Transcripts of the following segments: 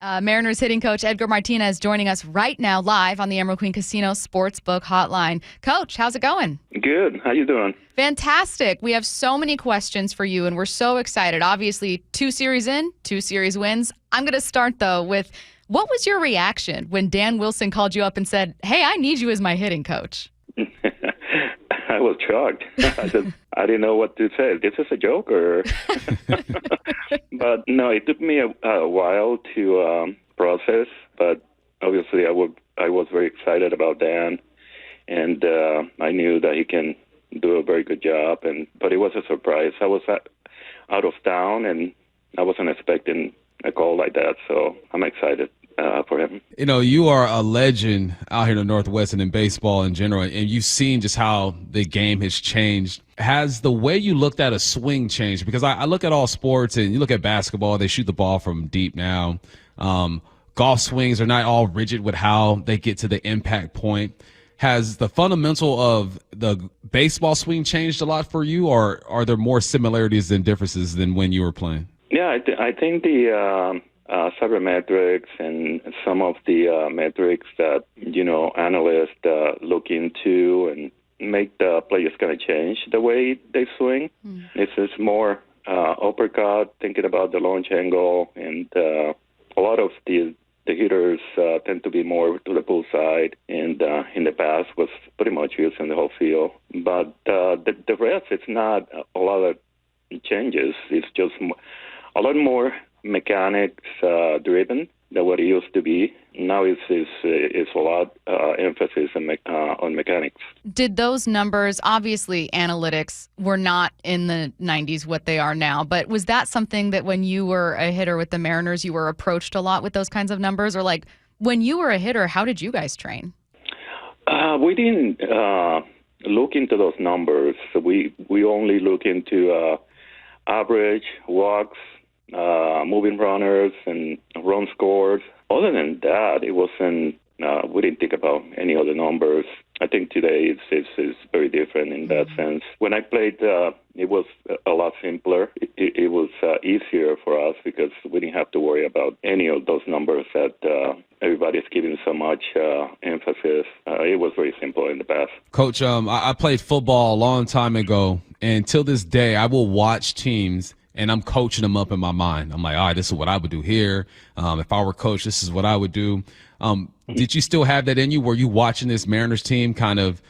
Mariners hitting coach Edgar Martinez joining us right now live on the Emerald Queen Casino Sportsbook Hotline. Coach, how's it going? Good. How you doing? Fantastic. We have so many questions for you, and we're so excited. Obviously, 2 series in, 2 series wins. I'm going to start, though, with what was your reaction when Dan Wilson called you up and said, hey, I need you as my hitting coach? I was shocked. I didn't know what to say. This is a joke, or? But no, it took me a while to process. But obviously, I was very excited about Dan, and I knew that he can do a very good job. But it was a surprise. I was out of town, and I wasn't expecting a call like that. So I'm excited for him. You know, you are a legend out here in the Northwest and in baseball in general, and you've seen just how the game has changed. Has the way you looked at a swing changed? Because I look at all sports, and you look at basketball, they shoot the ball from deep now. Golf swings are not all rigid with how they get to the impact point. Has the fundamental of the baseball swing changed a lot for you, or are there more similarities than differences than when you were playing? Yeah, I think the sabermetrics and some of the metrics that, analysts look into and make the players kind of change the way they swing. It's more uppercut, thinking about the launch angle, and a lot of the hitters tend to be more to the pull side, and in the past was pretty much using the whole field. But the rest, it's not a lot of changes. It's just a lot more mechanics driven than what it used to be. Now it's a lot emphasis on mechanics. Did those numbers, obviously analytics were not in the 90s what they are now, but was that something that when you were a hitter with the Mariners, you were approached a lot with those kinds of numbers? Or like when you were a hitter, how did you guys train? We didn't look into those numbers. We only look into average walks, moving runners, and run scores. Other than that, it wasn't. We didn't think about any other numbers. I think today it's very different in that sense. When I played, it was a lot simpler. It was easier for us because we didn't have to worry about any of those numbers that everybody's giving so much emphasis. It was very simple in the past. Coach, I played football a long time ago, and till this day, I will watch teams and I'm coaching them up in my mind. I'm like, all right, this is what I would do here. If I were coach, this is what I would do. Did you still have that in you? Were you watching this Mariners team kind of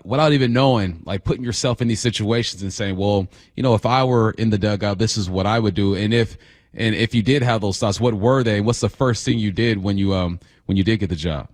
without even knowing, like putting yourself in these situations and saying, well, if I were in the dugout, this is what I would do. And if you did have those thoughts, what were they? What's the first thing you did when you did get the job?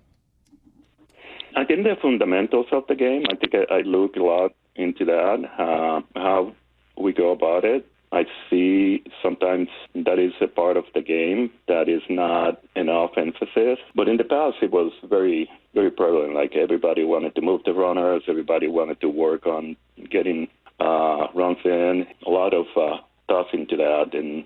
I think the fundamentals of the game. I think I look a lot into that, how we go about it. I see sometimes that is a part of the game that is not enough emphasis. But in the past, it was very, very prevalent. Like everybody wanted to move the runners. Everybody wanted to work on getting runs in. A lot of thought into that, and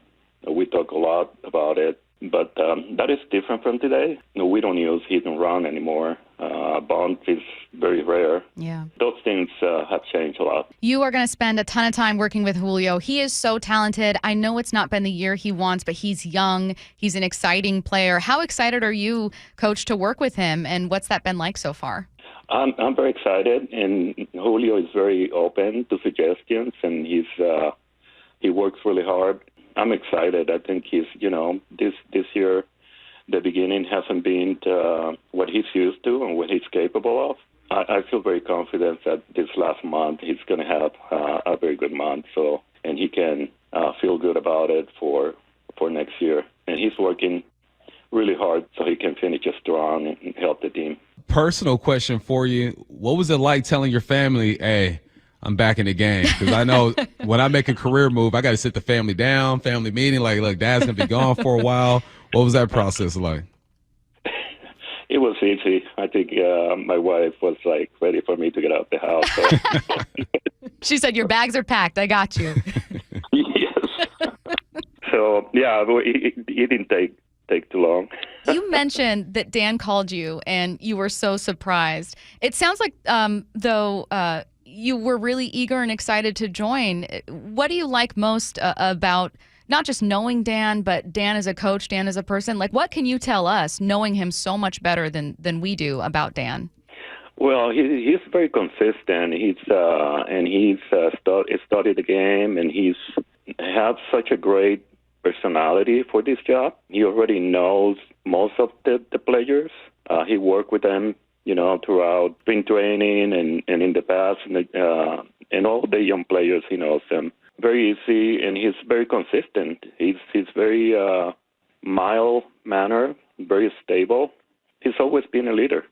we talk a lot about it. But that is different from today. We don't use hit and run anymore. Bunt is very rare. Yeah. Those things have changed a lot. You are going to spend a ton of time working with Julio. He is so talented. I know it's not been the year he wants, but he's young. He's an exciting player. How excited are you, Coach, to work with him, and what's that been like so far? I'm very excited, and Julio is very open to suggestions, and he works really hard. I'm excited. I think he's, this year, the beginning hasn't been what he's used to and what he's capable of. I feel very confident that this last month he's going to have a very good month, and he can feel good about it for next year. And he's working really hard so he can finish strong and help the team. Personal question for you. What was it like telling your family, hey, I'm back in the game? Because I know when I make a career move, I got to sit the family down, family meeting, like, look, Dad's going to be gone for a while. What was that process like? It was easy. I think my wife was like ready for me to get out the house. So. She said, your bags are packed. I got you. Yes. So, yeah, it didn't take too long. You mentioned that Dan called you and you were so surprised. It sounds like, though, you were really eager and excited to join. What do you like most about not just knowing Dan, but Dan as a coach, Dan as a person? Like, what can you tell us, knowing him so much better than we do, about Dan? Well, he's very consistent. He's studied the game, and he's had such a great personality for this job. He already knows most of the players. He worked with them, throughout spring training and in the past, and all the young players, he knows them very easy, and he's very consistent. He's very mild mannered, very stable. He's always been a leader.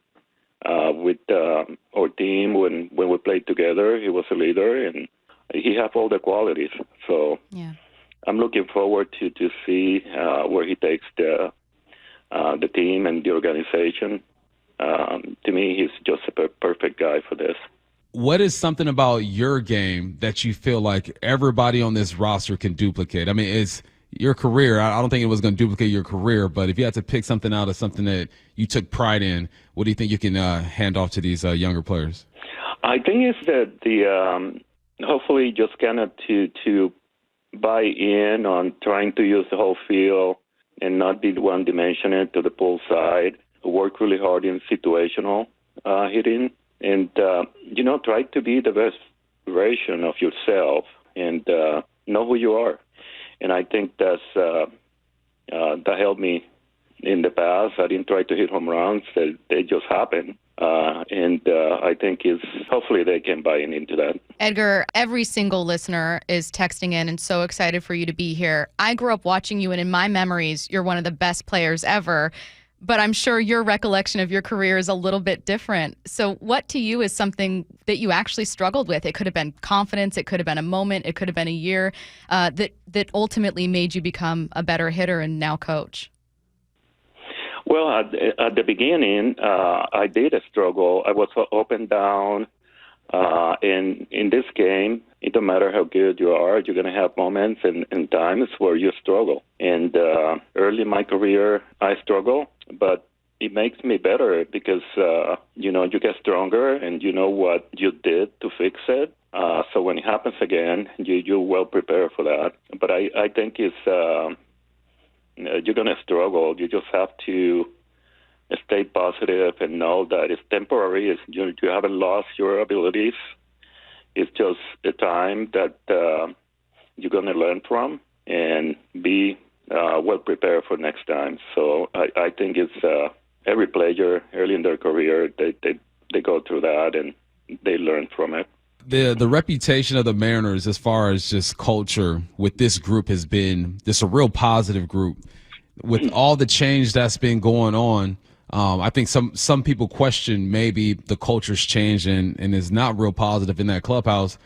With our team, when we played together, he was a leader, and he has all the qualities. So yeah. I'm looking forward to see where he takes the team and the organization. To me, he's just a perfect guy for this. What is something about your game that you feel like everybody on this roster can duplicate? I mean, it's your career. I don't think it was going to duplicate your career, but if you had to pick something out of something that you took pride in, what do you think you can hand off to these younger players? I think it's that hopefully just kind of to buy in on trying to use the whole field and not be one-dimensional to the pull side, work really hard in situational hitting, and, try to be the best version of yourself and know who you are. And I think that helped me in the past. I didn't try to hit home runs. They just happen. And I think hopefully they can buy into that. Edgar, every single listener is texting in and so excited for you to be here. I grew up watching you, and in my memories, you're one of the best players ever. But I'm sure your recollection of your career is a little bit different. So what to you is something that you actually struggled with? It could have been confidence. It could have been a moment. It could have been a year that ultimately made you become a better hitter and now coach. Well, at the beginning, I did struggle. I was up and down. And in this game, it don't matter how good you are, you're going to have moments and times where you struggle. And early in my career, I struggle, but it makes me better because, you get stronger and you know what you did to fix it. So when it happens again, you're well prepared for that. But I think it's you're going to struggle. You just have to stay positive and know that it's temporary. You haven't lost your abilities. It's just the time that you're going to learn from and be well prepared for next time. So I think it's every player early in their career, they go through that and they learn from it. The reputation of the Mariners as far as just culture with this group has been just a real positive group. With all the change that's been going on, I think some people question maybe the culture's changed and is not real positive in that clubhouse.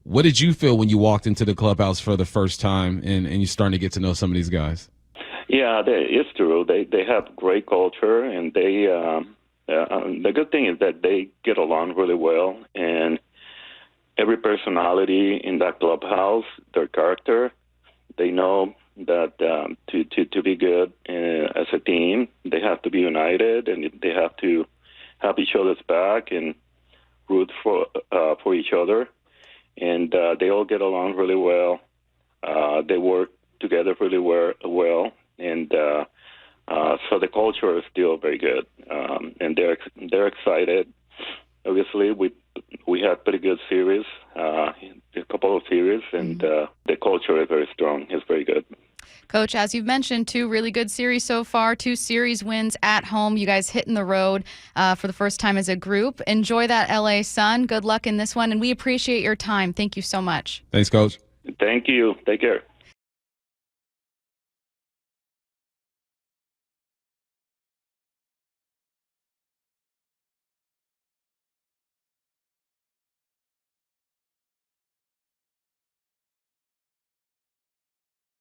What did you feel when you walked into the clubhouse for the first time and you're starting to get to know some of these guys? Yeah, it's true. They have great culture, and the good thing is that they get along really well, and every personality in that clubhouse, their character, they know that to be good as a team, they have to be united, and they have to have each other's back and root for each other. And they all get along really well. They work together really well, and so the culture is still very good. And they're excited. Obviously, we had pretty good series, a couple of series, and the culture is very strong. It's very good. Coach, as you've mentioned, 2 really good series so far, 2 series wins at home. You guys hitting the road for the first time as a group. Enjoy that LA sun. Good luck in this one, and we appreciate your time. Thank you so much. Thanks, Coach. Thank you. Take care.